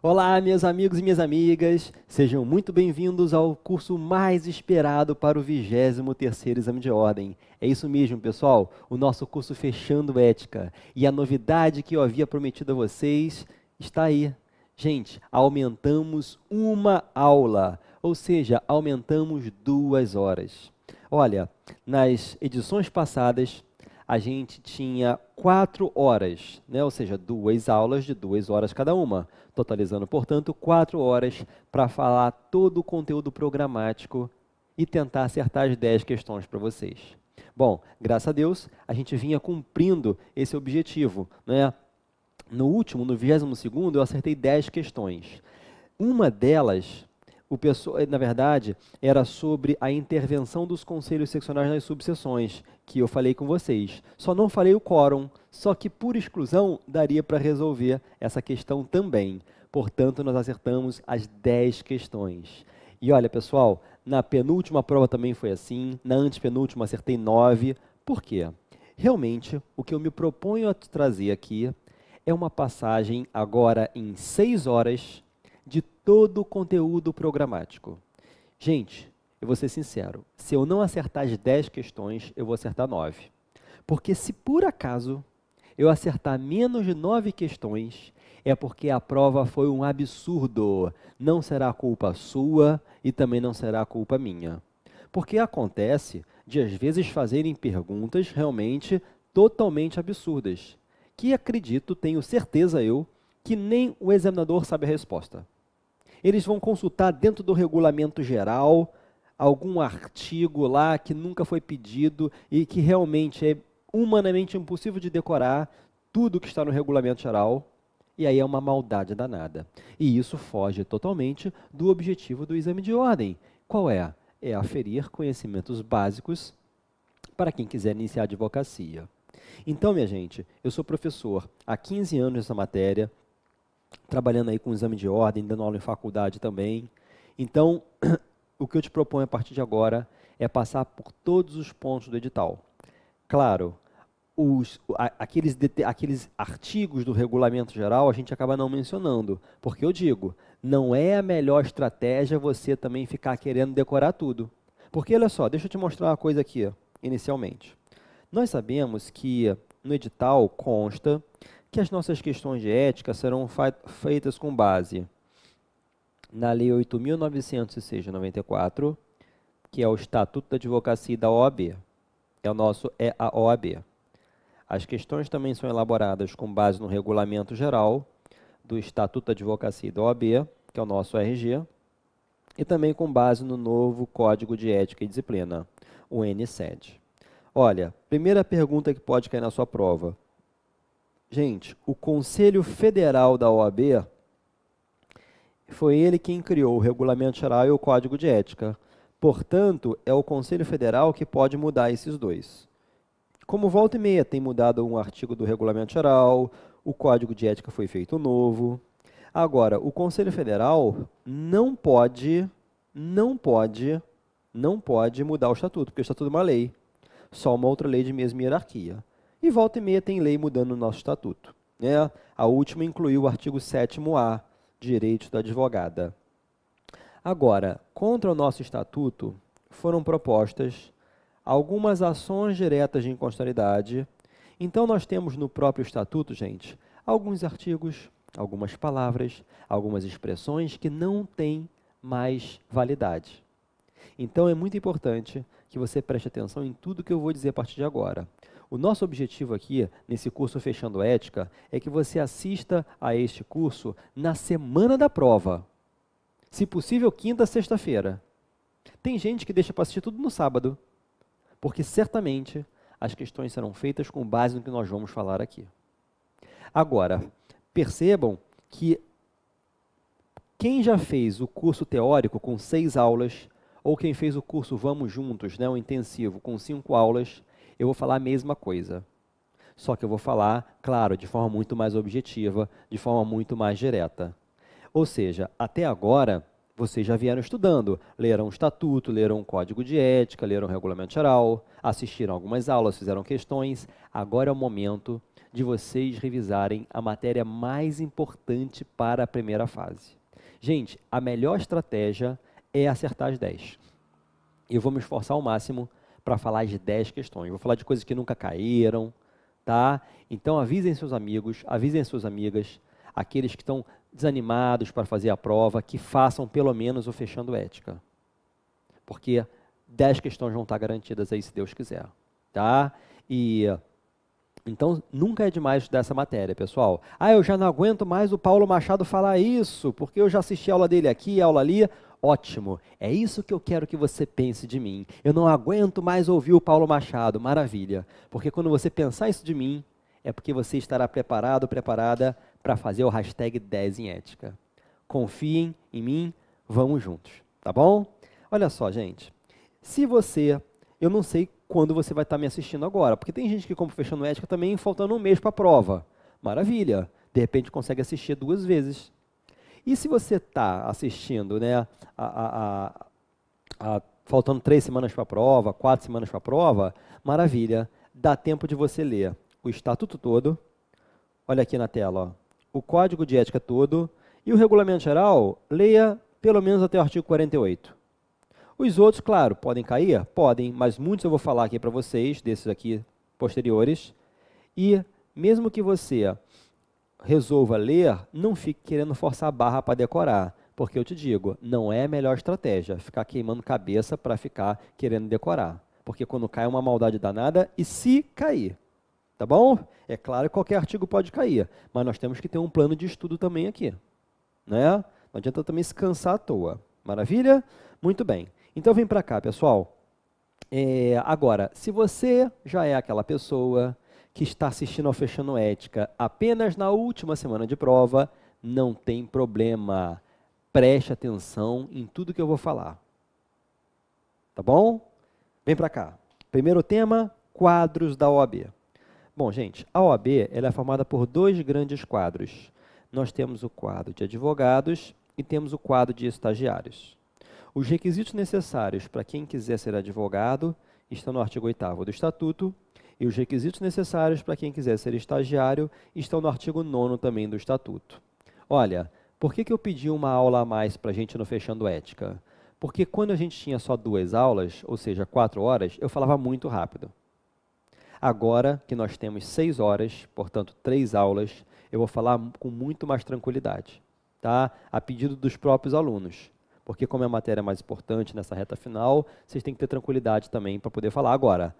Olá, meus amigos e minhas amigas, sejam muito bem-vindos ao curso mais esperado para o 23º Exame de Ordem. É isso mesmo, pessoal, o nosso curso Fechando Ética. E a novidade que eu havia prometido a vocês está aí. Gente, aumentamos uma aula, ou seja, aumentamos 2 horas. Olha, nas edições passadas, a gente tinha 4 horas, né? Ou seja, 2 aulas de 2 horas cada uma, totalizando, portanto, 4 horas para falar todo o conteúdo programático e tentar acertar as 10 questões para vocês. Bom, graças a Deus, a gente vinha cumprindo esse objetivo, né? No último, no 22º, eu acertei 10 questões. Uma delas, na verdade, era sobre a intervenção dos conselhos seccionais nas subseções, que eu falei com vocês. Só não falei o quórum, só que por exclusão daria para resolver essa questão também. Portanto, nós acertamos as 10 questões. E olha, pessoal, na penúltima prova também foi assim, na antepenúltima acertei 9. Por quê? Realmente, o que eu me proponho a trazer aqui é uma passagem agora em 6 horas de todo o conteúdo programático. Gente, eu vou ser sincero, se eu não acertar as 10 questões, eu vou acertar 9. Porque se por acaso eu acertar menos de 9 questões, é porque a prova foi um absurdo. Não será culpa sua e também não será culpa minha. Porque acontece de às vezes fazerem perguntas realmente totalmente absurdas, que acredito, tenho certeza eu, que nem o examinador sabe a resposta. Eles vão consultar dentro do regulamento geral algum artigo lá que nunca foi pedido e que realmente é humanamente impossível de decorar tudo que está no regulamento geral, e aí é uma maldade danada. E isso foge totalmente do objetivo do exame de ordem. Qual é? É aferir conhecimentos básicos para quem quiser iniciar a advocacia. Então, minha gente, eu sou professor há 15 anos nessa matéria, trabalhando aí com exame de ordem, dando aula em faculdade também. Então, o que eu te proponho a partir de agora é passar por todos os pontos do edital. Claro, aqueles artigos do regulamento geral a gente acaba não mencionando, porque eu digo, não é a melhor estratégia você também ficar querendo decorar tudo. Porque, olha só, deixa eu te mostrar uma coisa aqui, inicialmente. Nós sabemos que no edital consta que as nossas questões de ética serão feitas com base na Lei 8.906 de 94, que é o Estatuto da Advocacia e da OAB. É a OAB. As questões também são elaboradas com base no Regulamento Geral do Estatuto da Advocacia e da OAB, que é o nosso RG, e também com base no novo Código de Ética e Disciplina, o NCED. Olha, primeira pergunta que pode cair na sua prova. Gente, o Conselho Federal da OAB foi ele quem criou o Regulamento Geral e o Código de Ética. Portanto, é o Conselho Federal que pode mudar esses dois. Como volta e meia tem mudado um artigo do Regulamento Geral, o Código de Ética foi feito novo. Agora, o Conselho Federal não pode mudar o Estatuto, porque o Estatuto é uma lei. Só uma outra lei de mesma hierarquia. E volta e meia tem lei mudando o nosso Estatuto, né? A última incluiu o artigo 7º-A, Direitos da Advogada. Agora, contra o nosso Estatuto, foram propostas algumas ações diretas de inconstitucionalidade. Então, nós temos no próprio Estatuto, gente, alguns artigos, algumas palavras, algumas expressões que não têm mais validade. Então, é muito importante que você preste atenção em tudo que eu vou dizer a partir de agora. O nosso objetivo aqui, nesse curso Fechando Ética, é que você assista a este curso na semana da prova. Se possível, quinta, sexta-feira. Tem gente que deixa para assistir tudo no sábado, porque certamente as questões serão feitas com base no que nós vamos falar aqui. Agora, percebam que quem já fez o curso teórico com 6 aulas, ou quem fez o curso Vamos Juntos, né, o intensivo, com 5 aulas, eu vou falar a mesma coisa. Só que eu vou falar, claro, de forma muito mais objetiva, de forma muito mais direta. Ou seja, até agora, vocês já vieram estudando, leram o estatuto, leram o código de ética, leram o regulamento geral, assistiram algumas aulas, fizeram questões. Agora é o momento de vocês revisarem a matéria mais importante para a primeira fase. Gente, a melhor estratégia é acertar as 10. Eu vou me esforçar ao máximo para falar de 10 questões. Vou falar de coisas que nunca caíram, tá? Então avisem seus amigos, avisem suas amigas, aqueles que estão desanimados para fazer a prova, que façam pelo menos o Fechando Ética. Porque 10 questões vão estar garantidas aí, se Deus quiser, tá? Então, nunca é demais dessa matéria, pessoal. Ah, eu já não aguento mais o Paulo Machado falar isso, porque eu já assisti a aula dele aqui, a aula ali. Ótimo, é isso que eu quero que você pense de mim. Eu não aguento mais ouvir o Paulo Machado, maravilha. Porque quando você pensar isso de mim, é porque você estará preparado, preparada para fazer o hashtag 10 em ética. Confiem em mim, vamos juntos, tá bom? Olha só, gente, eu não sei quando você vai estar me assistindo agora, porque tem gente que compra Fechando Ética também faltando um mês para a prova. Maravilha, de repente consegue assistir 2 vezes. E se você está assistindo, né, faltando 3 semanas para a prova, 4 semanas para a prova, maravilha, dá tempo de você ler o estatuto todo, olha aqui na tela, ó, o código de ética todo e o regulamento geral, leia pelo menos até o artigo 48. Os outros, claro, podem cair? Podem, mas muitos eu vou falar aqui para vocês, desses aqui posteriores, e mesmo que você resolva ler, não fique querendo forçar a barra para decorar, porque eu te digo, não é a melhor estratégia ficar queimando cabeça para ficar querendo decorar, porque quando cai é uma maldade danada, e se cair, tá bom? É claro que qualquer artigo pode cair, mas nós temos que ter um plano de estudo também aqui, né? Não adianta também se cansar à toa, maravilha? Muito bem, então vem para cá, pessoal. Agora, se você já é aquela pessoa que está assistindo ao Fechando Ética apenas na última semana de prova, não tem problema. Preste atenção em tudo que eu vou falar. Tá bom? Vem para cá. Primeiro tema, quadros da OAB. Bom, gente, a OAB ela é formada por 2 grandes quadros. Nós temos o quadro de advogados e temos o quadro de estagiários. Os requisitos necessários para quem quiser ser advogado estão no artigo 8º do Estatuto, e os requisitos necessários para quem quiser ser estagiário estão no artigo 9º também do Estatuto. Olha, por que eu pedi uma aula a mais para a gente no Fechando Ética? Porque quando a gente tinha só 2 aulas, ou seja, 4 horas, eu falava muito rápido. Agora que nós temos 6 horas, portanto 3 aulas, eu vou falar com muito mais tranquilidade, tá? A pedido dos próprios alunos. Porque como é a matéria mais importante nessa reta final, vocês têm que ter tranquilidade também para poder falar. Agora,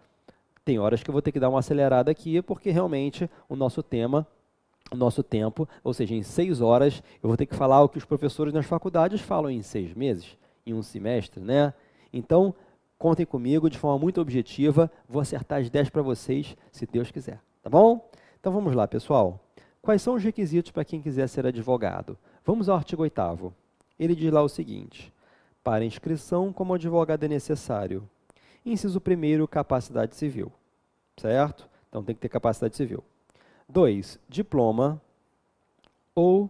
tem horas que eu vou ter que dar uma acelerada aqui, porque realmente o nosso tempo, ou seja, em 6 horas, eu vou ter que falar o que os professores nas faculdades falam em 6 meses, em um semestre, né? Então, contem comigo de forma muito objetiva, vou acertar as 10 para vocês, se Deus quiser, tá bom? Então vamos lá, pessoal. Quais são os requisitos para quem quiser ser advogado? Vamos ao artigo 8º. Ele diz lá o seguinte: para inscrição como advogado é necessário. Inciso 1º, capacidade civil, certo? Então tem que ter capacidade civil. 2, diploma ou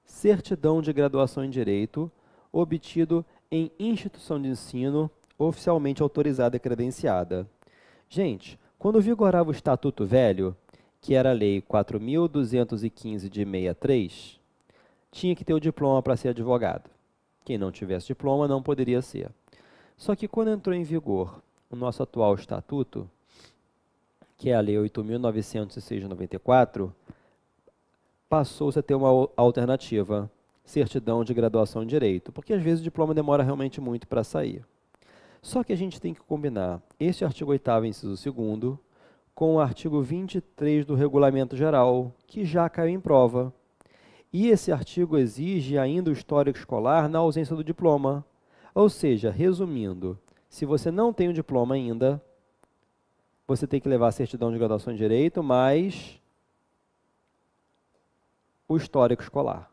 certidão de graduação em Direito obtido em instituição de ensino oficialmente autorizada e credenciada. Gente, quando vigorava o Estatuto Velho, que era a Lei 4.215 de 63, tinha que ter o diploma para ser advogado. Quem não tivesse diploma não poderia ser. Só que quando entrou em vigor o nosso atual estatuto, que é a Lei 8.906 de 94, passou-se a ter uma alternativa, certidão de graduação em Direito, porque às vezes o diploma demora realmente muito para sair. Só que a gente tem que combinar esse artigo 8º, inciso 2º, com o artigo 23 do Regulamento Geral, que já caiu em prova. E esse artigo exige ainda o histórico escolar na ausência do diploma. Ou seja, resumindo, se você não tem o diploma ainda, você tem que levar a certidão de graduação em Direito, mais o histórico escolar.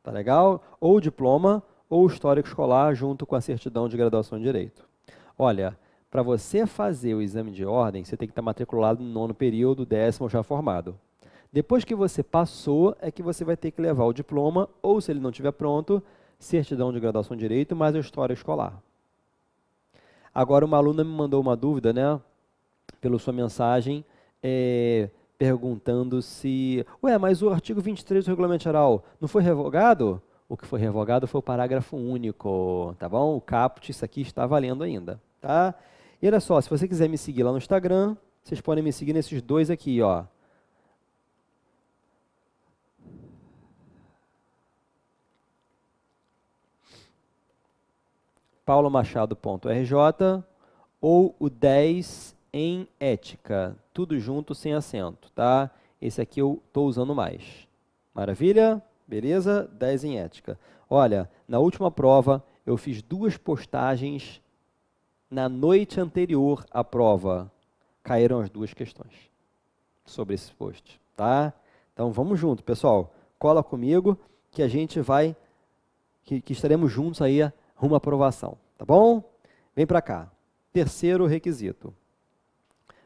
Tá legal? Ou o diploma, ou o histórico escolar junto com a certidão de graduação em Direito. Olha, para você fazer o exame de ordem, você tem que estar matriculado no 9º período, 10º já formado. Depois que você passou, é que você vai ter que levar o diploma, ou se ele não estiver pronto, certidão de graduação em Direito, mais a história escolar. Agora, uma aluna me mandou uma dúvida, né, pela sua mensagem, perguntando se... Ué, mas o artigo 23 do Regulamento Geral não foi revogado? O que foi revogado foi o parágrafo único, tá bom? O caput, isso aqui está valendo ainda, tá? E olha só, se você quiser me seguir lá no Instagram, vocês podem me seguir nesses dois aqui, ó. paulomachado.rj ou o 10 em ética, tudo junto sem acento, tá? Esse aqui eu estou usando mais. Maravilha? Beleza? 10 em ética. Olha, na última prova eu fiz 2 postagens na noite anterior à prova. Caíram as 2 questões sobre esse post, tá? Então vamos junto, pessoal. Cola comigo que a gente vai, que estaremos juntos aí rumo à aprovação, tá bom? Vem para cá. Terceiro requisito.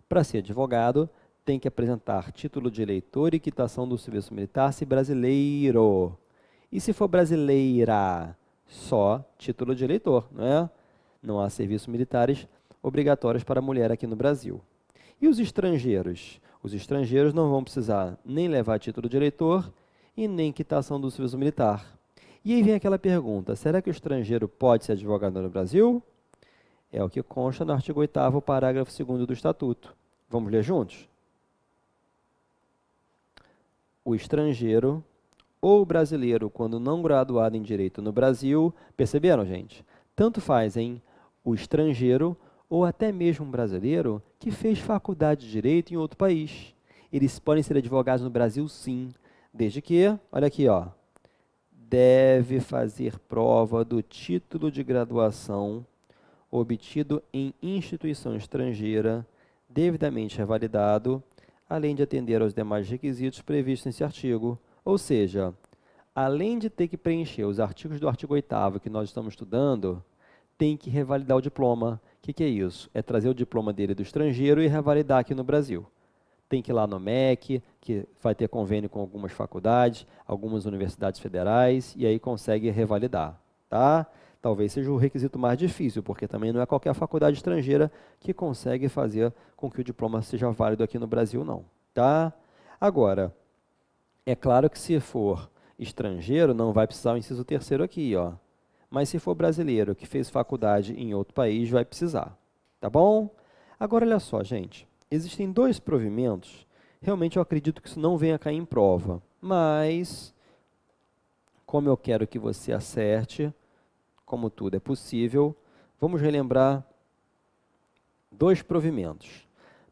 Para ser advogado, tem que apresentar título de eleitor e quitação do serviço militar se brasileiro. E se for brasileira, só título de eleitor, não é? Não há serviços militares obrigatórios para mulher aqui no Brasil. E os estrangeiros? Os estrangeiros não vão precisar nem levar título de eleitor e nem quitação do serviço militar. E aí vem aquela pergunta, será que o estrangeiro pode ser advogado no Brasil? É o que consta no artigo 8º, parágrafo 2º do Estatuto. Vamos ler juntos? O estrangeiro ou brasileiro, quando não graduado em Direito no Brasil, perceberam, gente? Tanto faz, hein? O estrangeiro ou até mesmo um brasileiro que fez faculdade de Direito em outro país. Eles podem ser advogados no Brasil, sim, desde que, olha aqui, ó, deve fazer prova do título de graduação obtido em instituição estrangeira, devidamente revalidado, além de atender aos demais requisitos previstos nesse artigo. Ou seja, além de ter que preencher os artigos do artigo 8º que nós estamos estudando, tem que revalidar o diploma. O que é isso? É trazer o diploma dele do estrangeiro e revalidar aqui no Brasil. Tem que ir lá no MEC, que vai ter convênio com algumas faculdades, algumas universidades federais, e aí consegue revalidar, tá? Talvez seja o requisito mais difícil, porque também não é qualquer faculdade estrangeira que consegue fazer com que o diploma seja válido aqui no Brasil, não, tá? Agora, é claro que se for estrangeiro, não vai precisar o inciso 3º aqui, ó. Mas se for brasileiro que fez faculdade em outro país, vai precisar, tá bom? Agora, olha só, gente. Existem 2 provimentos, realmente eu acredito que isso não venha a cair em prova, mas, como eu quero que você acerte, como tudo é possível, vamos relembrar 2 provimentos.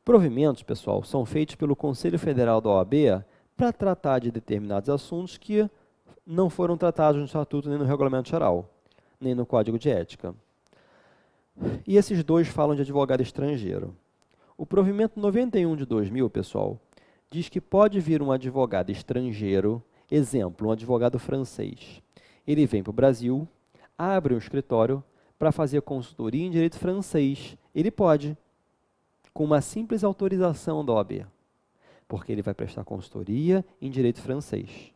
Provimentos, pessoal, são feitos pelo Conselho Federal da OAB para tratar de determinados assuntos que não foram tratados no Estatuto nem no Regulamento Geral, nem no Código de Ética. E esses 2 falam de advogado estrangeiro. O provimento 91 de 2000, pessoal, diz que pode vir um advogado estrangeiro, exemplo, um advogado francês. Ele vem para o Brasil, abre um escritório para fazer consultoria em direito francês. Ele pode, com uma simples autorização da OAB, porque ele vai prestar consultoria em direito francês.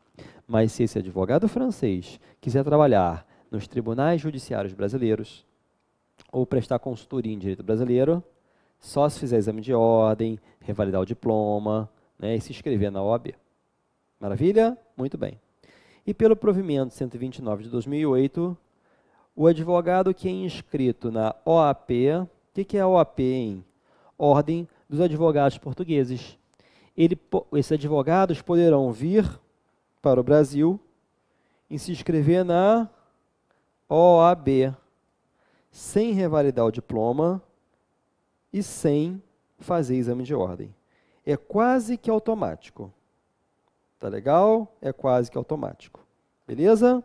Mas se esse advogado francês quiser trabalhar nos tribunais judiciários brasileiros ou prestar consultoria em direito brasileiro, só se fizer exame de ordem, revalidar o diploma, né, e se inscrever na OAB. Maravilha? Muito bem. E pelo provimento 129 de 2008, o advogado que é inscrito na OAP, o que é a OAP, hein? Ordem dos Advogados Portugueses. Esses advogados poderão vir para o Brasil e se inscrever na OAB, sem revalidar o diploma e sem fazer exame de ordem. É quase que automático. Tá legal? É quase que automático. Beleza?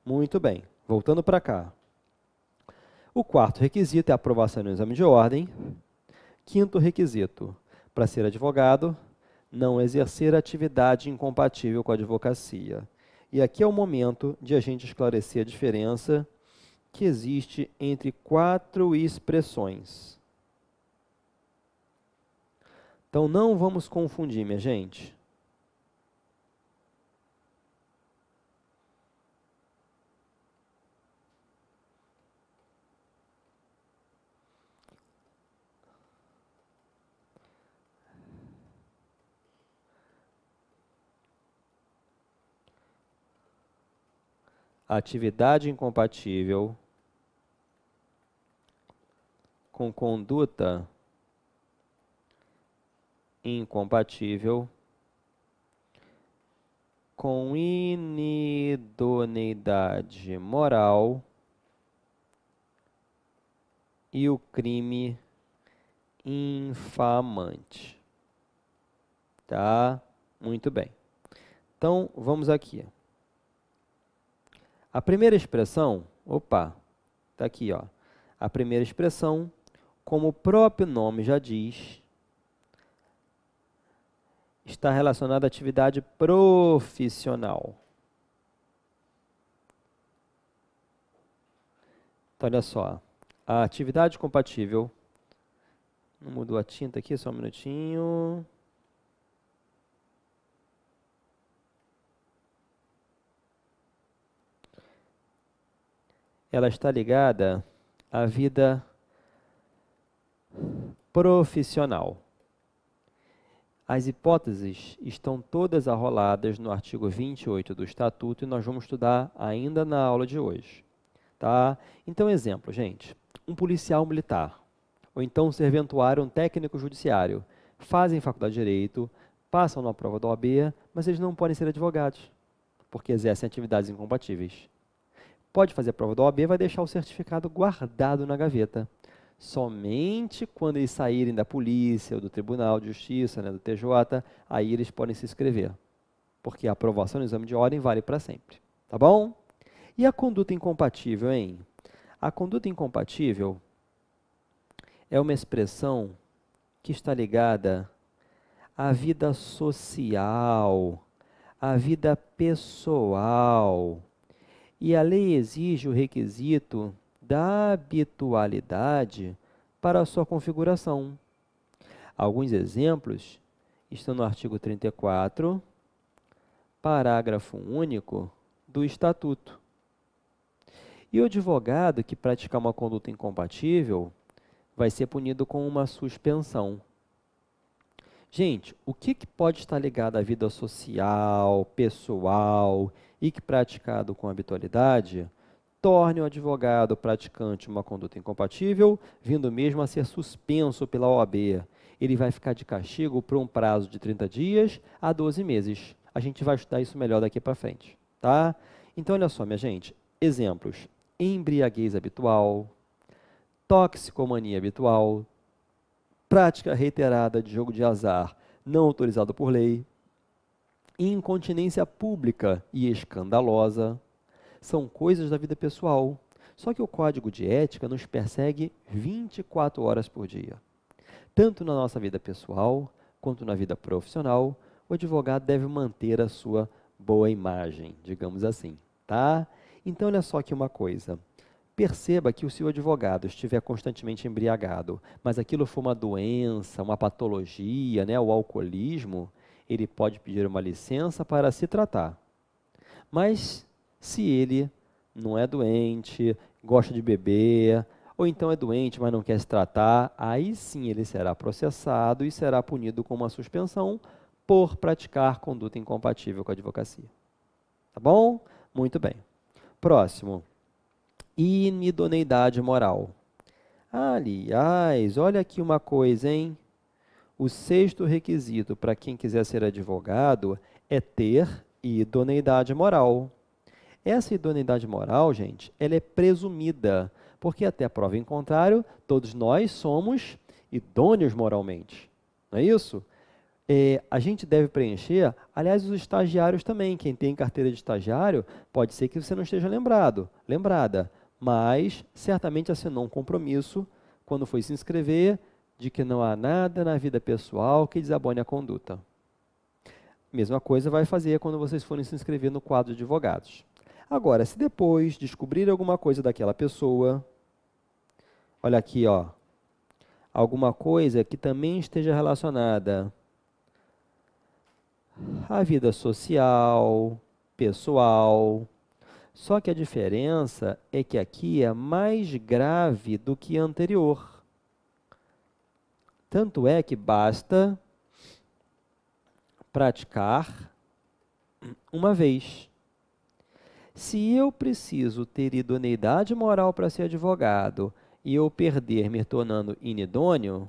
Muito bem. Voltando para cá. O 4º requisito é a aprovação no exame de ordem. 5º requisito, para ser advogado, não exercer atividade incompatível com a advocacia. E aqui é o momento de a gente esclarecer a diferença que existe entre 4 expressões. Então, não vamos confundir, minha gente. atividade incompatível com conduta incompatível com inidoneidade moral e o crime infamante. Tá? Muito bem. Então, vamos aqui. A primeira expressão, tá aqui, ó. A primeira expressão, como o próprio nome já diz, está relacionada à atividade profissional. Então, olha só. A atividade compatível, não mudou a tinta aqui, só um minutinho. Ela está ligada à vida profissional. As hipóteses estão todas arroladas no artigo 28 do Estatuto e nós vamos estudar ainda na aula de hoje. Tá? Então, exemplo, gente. Um policial militar, ou então um serventuário, um técnico judiciário, fazem faculdade de Direito, passam na prova da OAB, mas eles não podem ser advogados, porque exercem atividades incompatíveis. Pode fazer a prova da OAB, vai deixar o certificado guardado na gaveta. Somente quando eles saírem da polícia, ou do Tribunal de Justiça, do TJ, aí eles podem se inscrever. Porque a aprovação no exame de ordem vale para sempre. Tá bom? E a conduta incompatível, hein? A conduta incompatível é uma expressão que está ligada à vida social, à vida pessoal. E a lei exige o requisito da habitualidade para a sua configuração. Alguns exemplos estão no artigo 34, parágrafo único do Estatuto. E o advogado que praticar uma conduta incompatível vai ser punido com uma suspensão. Gente, o que pode estar ligado à vida social, pessoal e que praticado com habitualidade torne o advogado praticante uma conduta incompatível, vindo mesmo a ser suspenso pela OAB. Ele vai ficar de castigo por um prazo de 30 dias a 12 meses. A gente vai estudar isso melhor daqui para frente, tá? Então, olha só, minha gente. Exemplos. Embriaguez habitual, toxicomania habitual, prática reiterada de jogo de azar não autorizado por lei, incontinência pública e escandalosa, são coisas da vida pessoal. Só que o Código de Ética nos persegue 24 horas por dia. Tanto na nossa vida pessoal, quanto na vida profissional, o advogado deve manter a sua boa imagem, digamos assim, tá? Então, olha só aqui uma coisa. Perceba que se o advogado estiver constantemente embriagado, mas aquilo for uma doença, uma patologia, o alcoolismo, ele pode pedir uma licença para se tratar. Mas se ele não é doente, gosta de beber, ou então é doente, mas não quer se tratar, aí sim ele será processado e será punido com uma suspensão por praticar conduta incompatível com a advocacia. Tá bom? Muito bem. Próximo. Inidoneidade moral. Aliás, olha aqui uma coisa, hein? O sexto requisito para quem quiser ser advogado é ter idoneidade moral. Essa idoneidade moral, gente, ela é presumida, porque até a prova em contrário, todos nós somos idôneos moralmente. Não é isso? A gente deve preencher, aliás, os estagiários também. Quem tem carteira de estagiário, pode ser que você não esteja lembrada, mas certamente assinou um compromisso quando foi se inscrever de que não há nada na vida pessoal que desabone a conduta. Mesma coisa vai fazer quando vocês forem se inscrever no quadro de advogados. Agora, se depois descobrir alguma coisa daquela pessoa, olha aqui, ó, alguma coisa que também esteja relacionada à vida social, pessoal, só que a diferença é que aqui é mais grave do que a anterior. Tanto é que basta praticar uma vez. Se eu preciso ter idoneidade moral para ser advogado e eu perder me tornando inidôneo,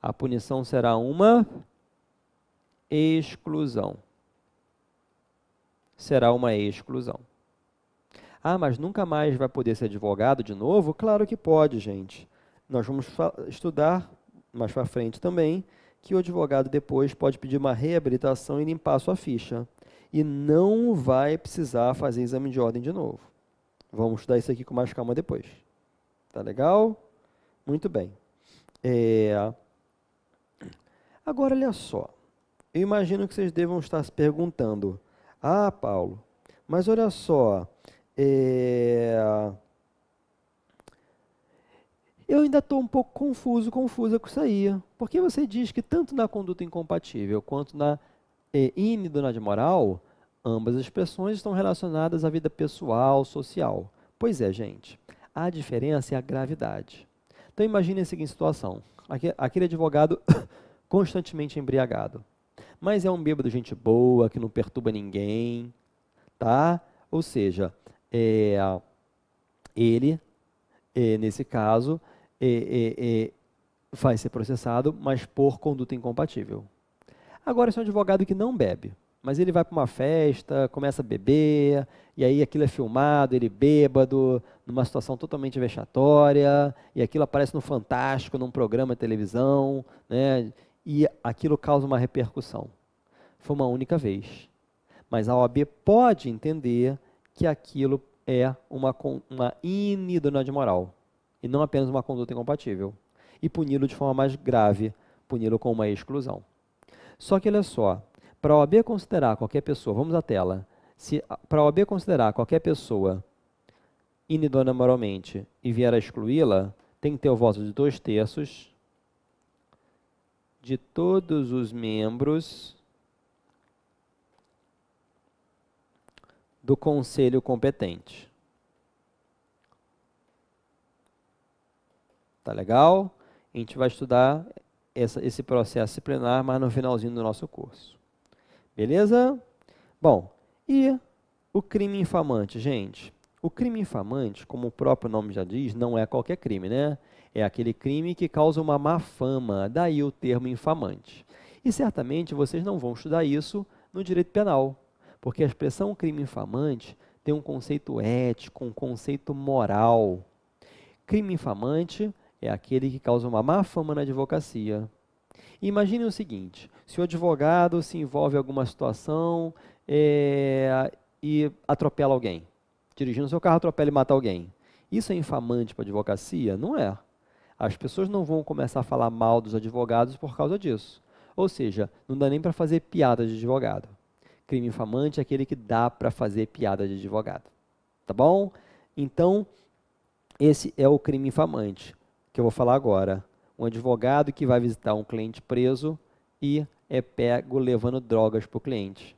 a punição será uma exclusão. Será uma exclusão. Ah, mas nunca mais vai poder ser advogado de novo? Claro que pode, gente. Nós vamos estudar mais para frente também que o advogado depois pode pedir uma reabilitação e limpar a sua ficha. E não vai precisar fazer exame de ordem de novo. Vamos estudar isso aqui com mais calma depois. Tá legal? Muito bem. Agora, olha só. Eu imagino que vocês devam estar se perguntando: ah, Paulo, mas olha só, eu ainda estou um pouco confusa com isso aí. Porque você diz que tanto na conduta incompatível quanto na inidoneidade moral, ambas as expressões estão relacionadas à vida pessoal, social. Pois é, gente, a diferença é a gravidade. Então imagine a seguinte situação: aquele advogado constantemente embriagado, mas é um bêbado gente boa, que não perturba ninguém, tá? Ou seja, ele, nesse caso, vai ser processado, mas por conduta incompatível. Agora, esse é um advogado que não bebe, mas ele vai para uma festa, começa a beber, e aí aquilo é filmado, ele bêbado, numa situação totalmente vexatória, e aquilo aparece no Fantástico, num programa de televisão, né? E aquilo causa uma repercussão. Foi uma única vez. Mas a OAB pode entender que aquilo é uma inidoneidade moral, e não apenas uma conduta incompatível, e puni-lo de forma mais grave, puni-lo com uma exclusão. Só que olha só, para a OAB considerar qualquer pessoa, vamos à tela, para a OAB considerar qualquer pessoa inidônea moralmente e vier a excluí-la, tem que ter o voto de 2/3 de todos os membros do conselho competente. Tá legal? A gente vai estudar esse processo disciplinar mais no finalzinho do nosso curso. Beleza? Bom, e o crime infamante, gente? O crime infamante, como o próprio nome já diz, não é qualquer crime, né? É aquele crime que causa uma má fama, daí o termo infamante. E certamente vocês não vão estudar isso no direito penal, porque a expressão crime infamante tem um conceito ético, um conceito moral. Crime infamante é aquele que causa uma má fama na advocacia. Imagine o seguinte: se o advogado se envolve em alguma situação e atropela alguém, dirigindo seu carro, atropela e mata alguém. Isso é infamante para a advocacia? Não é. As pessoas não vão começar a falar mal dos advogados por causa disso. Ou seja, não dá nem para fazer piada de advogado. Crime infamante é aquele que dá para fazer piada de advogado. Tá bom? Então, esse é o crime infamante, que eu vou falar agora. Um advogado que vai visitar um cliente preso e é pego levando drogas para o cliente.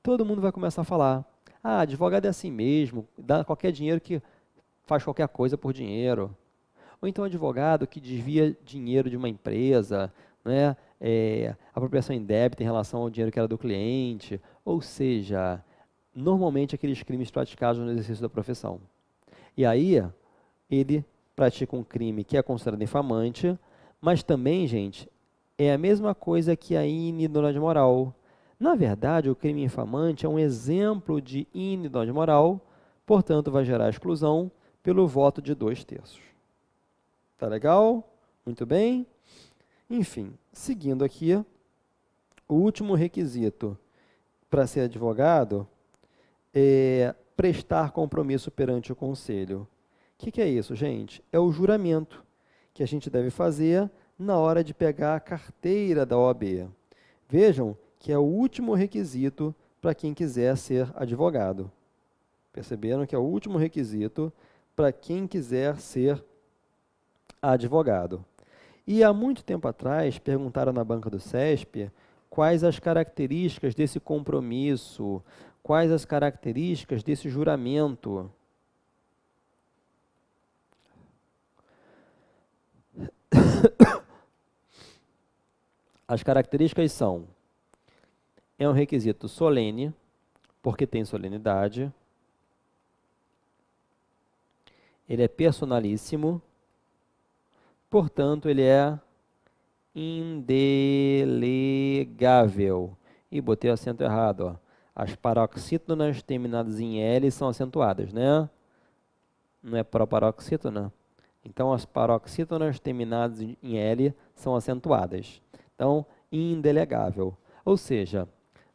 Todo mundo vai começar a falar: ah, advogado é assim mesmo, dá qualquer dinheiro que faz qualquer coisa por dinheiro. Ou então advogado que desvia dinheiro de uma empresa, né? Apropriação indébita em relação ao dinheiro que era do cliente. Ou seja, normalmente aqueles crimes praticados no exercício da profissão. E aí, ele pratica um crime que é considerado infamante, mas também, gente, é a mesma coisa que a inidoneidade moral. Na verdade, o crime infamante é um exemplo de inidoneidade moral, portanto, vai gerar exclusão pelo voto de 2/3. Tá legal? Muito bem. Enfim, seguindo aqui, o último requisito para ser advogado é prestar compromisso perante o conselho. O que é isso, gente? É o juramento que a gente deve fazer na hora de pegar a carteira da OAB. Vejam que é o último requisito para quem quiser ser advogado. Perceberam que é o último requisito para quem quiser ser advogado. E há muito tempo atrás, perguntaram na banca do CESP quais as características desse compromisso, quais as características desse juramento. As características é um requisito solene, porque tem solenidade, Ele é personalíssimo, portanto, ele é indelegável. E botei o acento errado, ó. As paroxítonas terminadas em L são acentuadas, né? Não é proparoxítona? Então, as paroxítonas terminadas em L são acentuadas. Então, indelegável. Ou seja,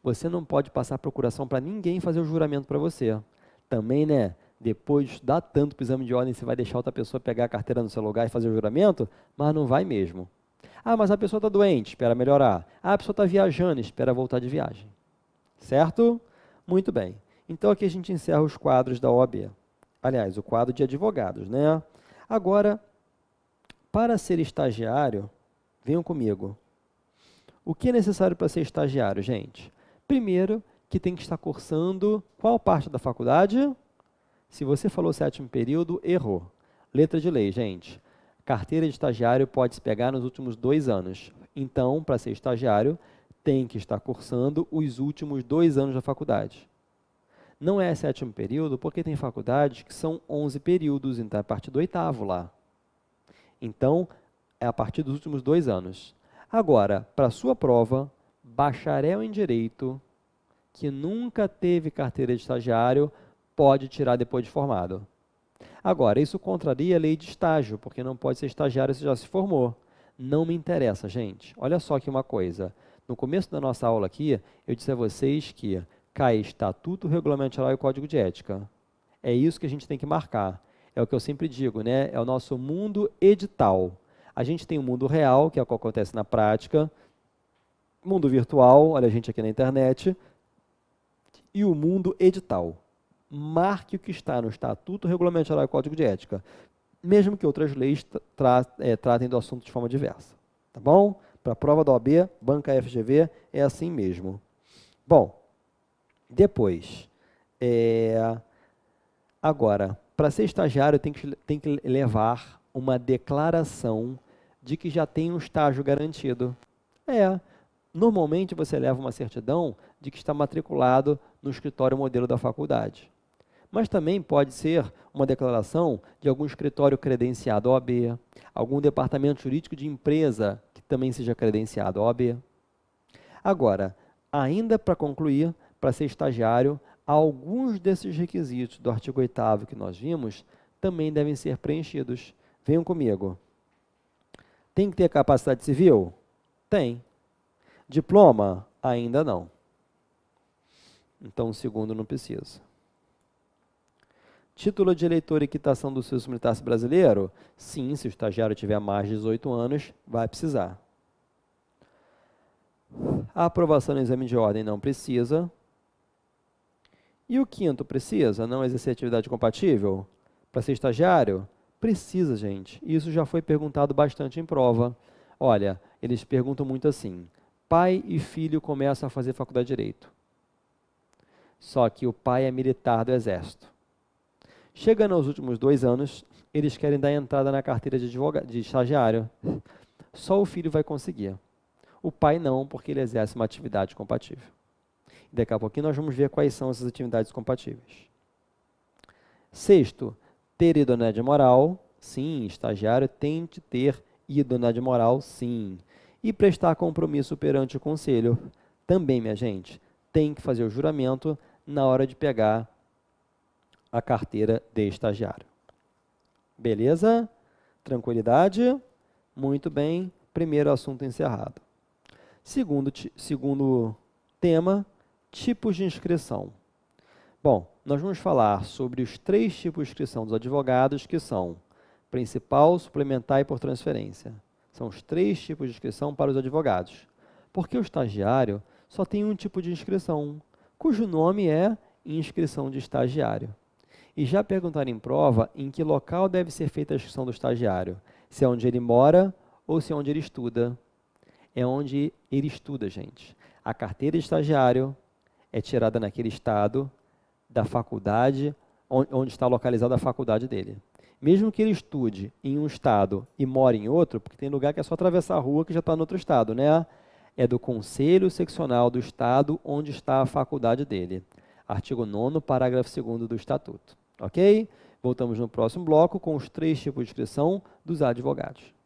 você não pode passar procuração para ninguém fazer o juramento para você. Também, né? Depois de estudar tanto para o exame de ordem, você vai deixar outra pessoa pegar a carteira no seu lugar e fazer o juramento? Mas não vai mesmo. Ah, mas a pessoa está doente, espera melhorar. Ah, a pessoa está viajando, espera voltar de viagem. Certo? Muito bem. Então, aqui a gente encerra os quadros da OAB. Aliás, o quadro de advogados, né? Agora, para ser estagiário, venham comigo. O que é necessário para ser estagiário, gente? Primeiro, que tem que estar cursando qual parte da faculdade? Se você falou 7º período, errou. Letra de lei, gente. Carteira de estagiário pode se pegar nos últimos 2 anos. Então, para ser estagiário, tem que estar cursando os últimos 2 anos da faculdade. Não é 7º período, porque tem faculdades que são 11 períodos, então é a partir do 8º lá. Então, é a partir dos últimos 2 anos. Agora, para a sua prova, bacharel em Direito, que nunca teve carteira de estagiário, pode tirar depois de formado. Agora, isso contraria a lei de estágio, porque não pode ser estagiário se já se formou. Não me interessa, gente. Olha só aqui uma coisa. No começo da nossa aula aqui, eu disse a vocês que cai Estatuto, Regulamento Geral e Código de Ética. É isso que a gente tem que marcar. É o que eu sempre digo, né? É o nosso mundo edital. A gente tem o mundo real, que é o que acontece na prática, mundo virtual, olha a gente aqui na internet, e o mundo edital. Marque o que está no Estatuto, Regulamento Geral e Código de Ética, mesmo que outras leis tratem do assunto de forma diversa. Tá bom? Para a prova da OAB, banca FGV, é assim mesmo. Bom, depois, agora, para ser estagiário tem que levar uma declaração de que já tem um estágio garantido. Normalmente você leva uma certidão de que está matriculado no escritório modelo da faculdade. Mas também pode ser uma declaração de algum escritório credenciado OAB, algum departamento jurídico de empresa que também seja credenciado OAB. Agora, ainda para concluir, para ser estagiário, alguns desses requisitos do artigo 8º que nós vimos também devem ser preenchidos. Venham comigo. Tem que ter capacidade civil? Tem. Diploma? Ainda não. Então, o segundo não precisa. Título de eleitor e quitação do Serviço Militar Brasileiro? Sim, se o estagiário tiver mais de 18 anos, vai precisar. A aprovação no exame de ordem não precisa. E o quinto precisa? Não exercer atividade compatível? Para ser estagiário? Precisa, gente. Isso já foi perguntado bastante em prova. Olha, eles perguntam muito assim, pai e filho começam a fazer faculdade de Direito. Só que o pai é militar do Exército. Chegando aos últimos 2 anos, eles querem dar entrada na carteira de estagiário. Só o filho vai conseguir. O pai não, porque ele exerce uma atividade compatível. Daqui a pouquinho nós vamos ver quais são essas atividades compatíveis. Sexto, ter idoneidade moral. Sim, estagiário tem de ter idoneidade moral, sim. E prestar compromisso perante o conselho. Também, minha gente, tem que fazer o juramento na hora de pegar a carteira de estagiário. Beleza? Tranquilidade? Muito bem. Primeiro assunto encerrado. Segundo tema, tipos de inscrição. Bom, nós vamos falar sobre os 3 tipos de inscrição dos advogados, que são principal, suplementar e por transferência. São os 3 tipos de inscrição para os advogados. Porque o estagiário só tem um tipo de inscrição, cujo nome é inscrição de estagiário. E já perguntaram em prova em que local deve ser feita a inscrição do estagiário. Se é onde ele mora ou se é onde ele estuda. É onde ele estuda, gente. A carteira de estagiário é tirada naquele estado da faculdade, onde está localizada a faculdade dele. Mesmo que ele estude em um estado e more em outro, porque tem lugar que é só atravessar a rua que já está no outro estado, né? É do Conselho Seccional do Estado onde está a faculdade dele. Artigo 9º, parágrafo 2º do Estatuto. Ok? Voltamos no próximo bloco com os 3 tipos de inscrição dos advogados.